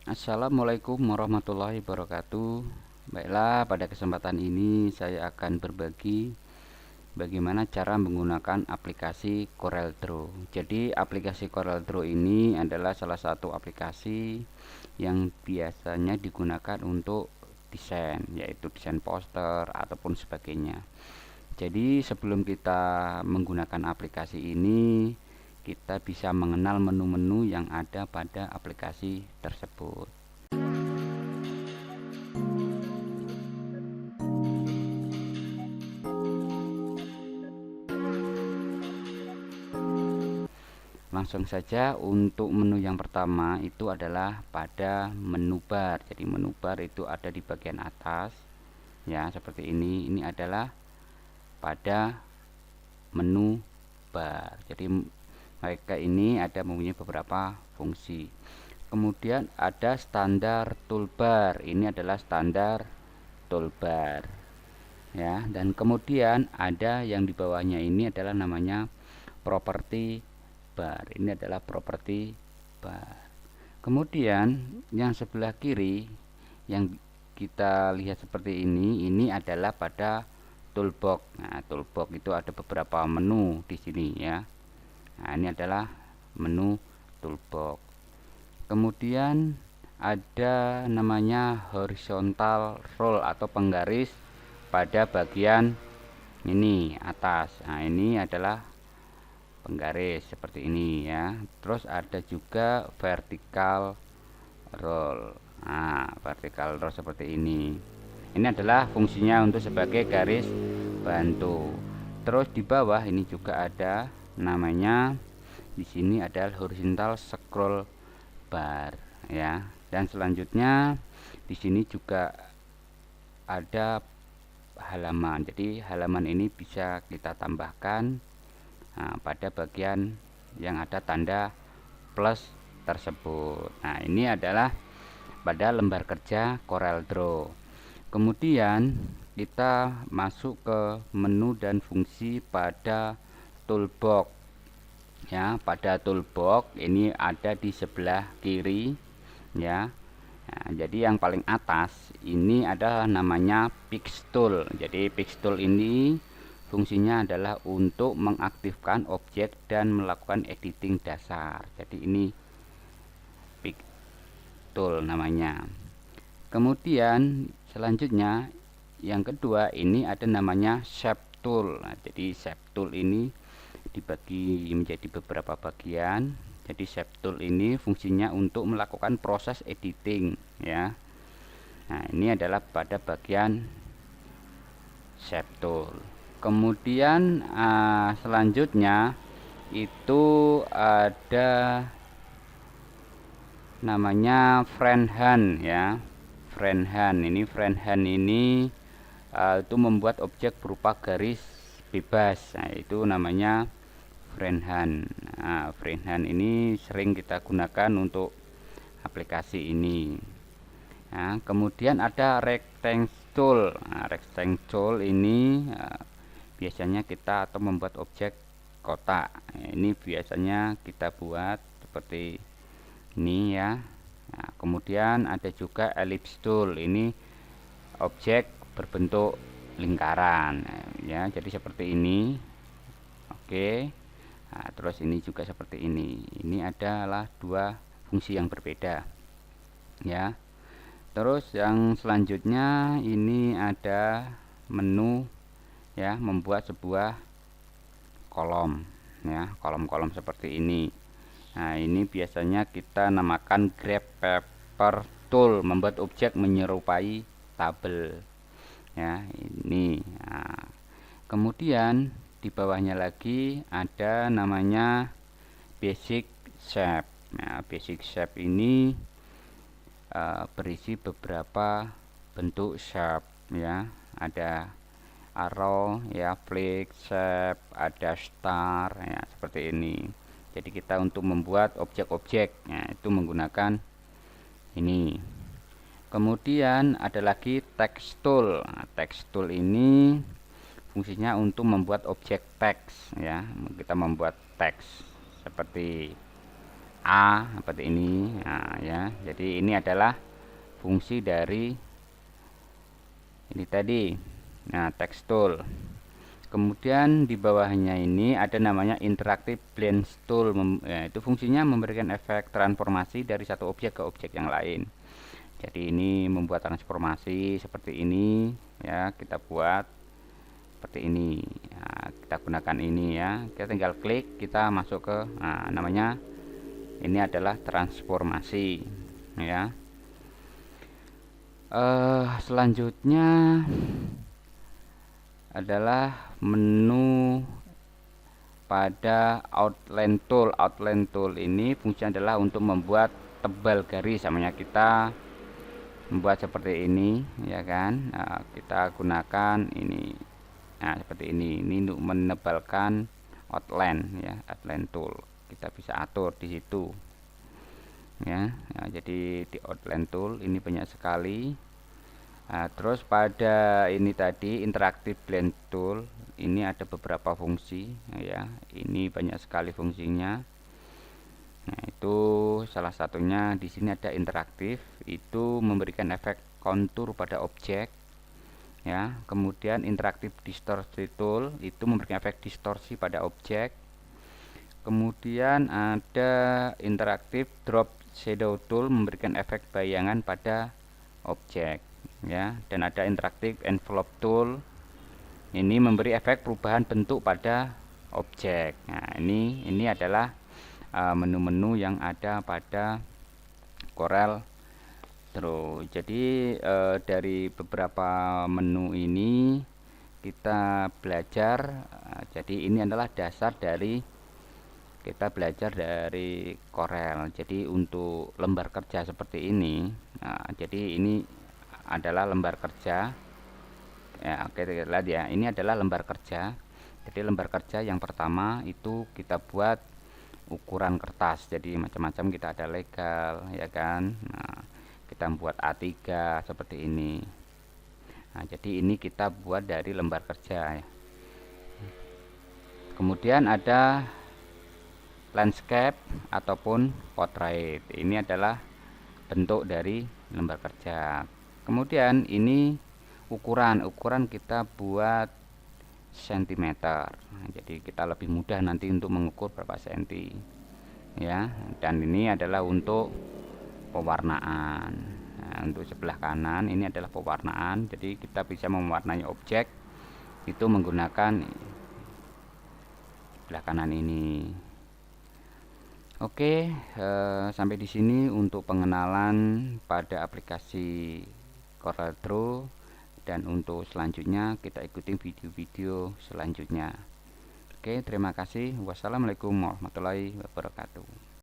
Assalamualaikum warahmatullahi wabarakatuh. Baiklah, pada kesempatan ini saya akan berbagi bagaimana cara menggunakan aplikasi CorelDRAW. Jadi, aplikasi CorelDRAW ini adalah salah satu aplikasi yang biasanya digunakan untuk desain, yaitu desain poster ataupun sebagainya. Jadi, sebelum kita menggunakan aplikasi ini, kita bisa mengenal menu-menu yang ada pada aplikasi tersebut. Langsung saja untuk menu yang pertama itu adalah pada menu bar. Jadi menu bar itu ada di bagian atas ya, seperti ini. Ini adalah pada menu bar. Jadi mereka ini ada mempunyai beberapa fungsi. Kemudian ada standar toolbar. Ini adalah standar toolbar ya, dan kemudian ada yang di bawahnya ini adalah namanya property bar. Ini adalah property bar. Kemudian yang sebelah kiri yang kita lihat seperti ini adalah pada toolbox. Nah, toolbox itu ada beberapa menu di sini ya. Nah, ini adalah menu toolbox. Kemudian ada namanya horizontal roll atau penggaris pada bagian ini atas. Nah, ini adalah penggaris seperti ini ya. Terus ada juga vertical roll. Nah, vertical roll seperti ini. Ini adalah fungsinya untuk sebagai garis bantu. Terus di bawah ini juga ada namanya, di sini adalah horizontal scroll bar ya. Dan selanjutnya di sini juga ada halaman. Jadi halaman ini bisa kita tambahkan pada bagian yang ada tanda plus tersebut. Nah, ini adalah pada lembar kerja CorelDRAW. Kemudian kita masuk ke menu dan fungsi pada toolbox ya. Pada toolbox ini ada di sebelah kiri ya. Nah, jadi yang paling atas ini adalah namanya Pix Tool. Jadi Pix Tool ini fungsinya adalah untuk mengaktifkan objek dan melakukan editing dasar. Jadi ini Pix Tool namanya. Kemudian selanjutnya yang kedua ini ada namanya Shape Tool. Nah, jadi Shape Tool ini dibagi menjadi beberapa bagian. Jadi Shape Tool ini fungsinya untuk melakukan proses editing ya. Nah, ini adalah pada bagian Shape Tool. Kemudian selanjutnya itu ada namanya Freehand ya. Freehand ini itu membuat objek berupa garis bebas. Nah, itu namanya freehand. Nah, freehand ini sering kita gunakan untuk aplikasi ini. Nah, kemudian ada rectangle tool. Nah, rectangle tool ini biasanya kita atau membuat objek kotak. Nah, ini biasanya kita buat seperti ini ya. Nah, kemudian ada juga ellipse tool. Ini objek berbentuk lingkaran ya, jadi seperti ini. Oke. Nah, terus ini juga seperti ini adalah dua fungsi yang berbeda ya. Terus yang selanjutnya ini ada menu ya, membuat sebuah kolom ya, kolom-kolom seperti ini. Nah, ini biasanya kita namakan grab paper tool, membuat objek menyerupai tabel ya, ini. Nah, kemudian di bawahnya lagi ada namanya basic shape. Nah, basic shape ini berisi beberapa bentuk shape ya. Ada arrow ya, flag shape, ada star ya, seperti ini. Jadi kita untuk membuat objek-objek ya, itu menggunakan ini. Kemudian ada lagi text tool. Nah, text tool ini fungsinya untuk membuat objek teks ya. Kita membuat teks seperti A seperti ini. Nah, ya, jadi ini adalah fungsi dari ini tadi. Nah, text tool. Kemudian di bawahnya ini ada namanya interactive blend tool, ya, itu fungsinya memberikan efek transformasi dari satu objek ke objek yang lain. Jadi ini membuat transformasi seperti ini, ya, kita buat seperti ini. Nah, kita gunakan ini, ya, kita tinggal klik, kita masuk ke, nah, namanya ini adalah transformasi, ya. Selanjutnya adalah menu pada outline tool. Outline tool ini fungsinya adalah untuk membuat tebal garis, namanya kita membuat seperti ini, ya kan. Nah, kita gunakan ini, nah seperti ini untuk menebalkan outline, ya, outline tool kita bisa atur di situ, ya. Nah, jadi di outline tool ini banyak sekali. Nah, terus pada ini tadi interactive blend tool ini ada beberapa fungsi, ya, ini banyak sekali fungsinya. Nah, itu salah satunya di sini ada interaktif, itu memberikan efek kontur pada objek, ya. Kemudian interaktif distorsi tool itu memberikan efek distorsi pada objek. Kemudian ada interaktif drop shadow tool memberikan efek bayangan pada objek, ya. Dan ada interaktif envelope tool, ini memberi efek perubahan bentuk pada objek. Nah, ini adalah menu-menu yang ada pada Corel Draw. Jadi dari beberapa menu ini kita belajar, jadi ini adalah dasar dari kita belajar dari Corel. Jadi untuk lembar kerja seperti ini, nah, jadi ini adalah lembar kerja, ya. Oke, kita lihat, ya, ini adalah lembar kerja. Jadi lembar kerja yang pertama itu kita buat ukuran kertas, jadi macam-macam, kita ada legal, ya kan. Nah, kita buat A3 seperti ini. Nah, jadi ini kita buat dari lembar kerja, ya. Kemudian ada landscape ataupun portrait, ini adalah bentuk dari lembar kerja. Kemudian ini ukuran kita buat sentimeter. Nah, jadi kita lebih mudah nanti untuk mengukur berapa senti, ya. Dan ini adalah untuk pewarnaan. Nah, untuk sebelah kanan ini adalah pewarnaan, jadi kita bisa mewarnai objek itu menggunakan sebelah kanan ini. Oke, sampai di sini untuk pengenalan pada aplikasi Corel Draw. Dan untuk selanjutnya kita ikuti video-video selanjutnya. Oke, terima kasih. Wassalamualaikum warahmatullahi wabarakatuh.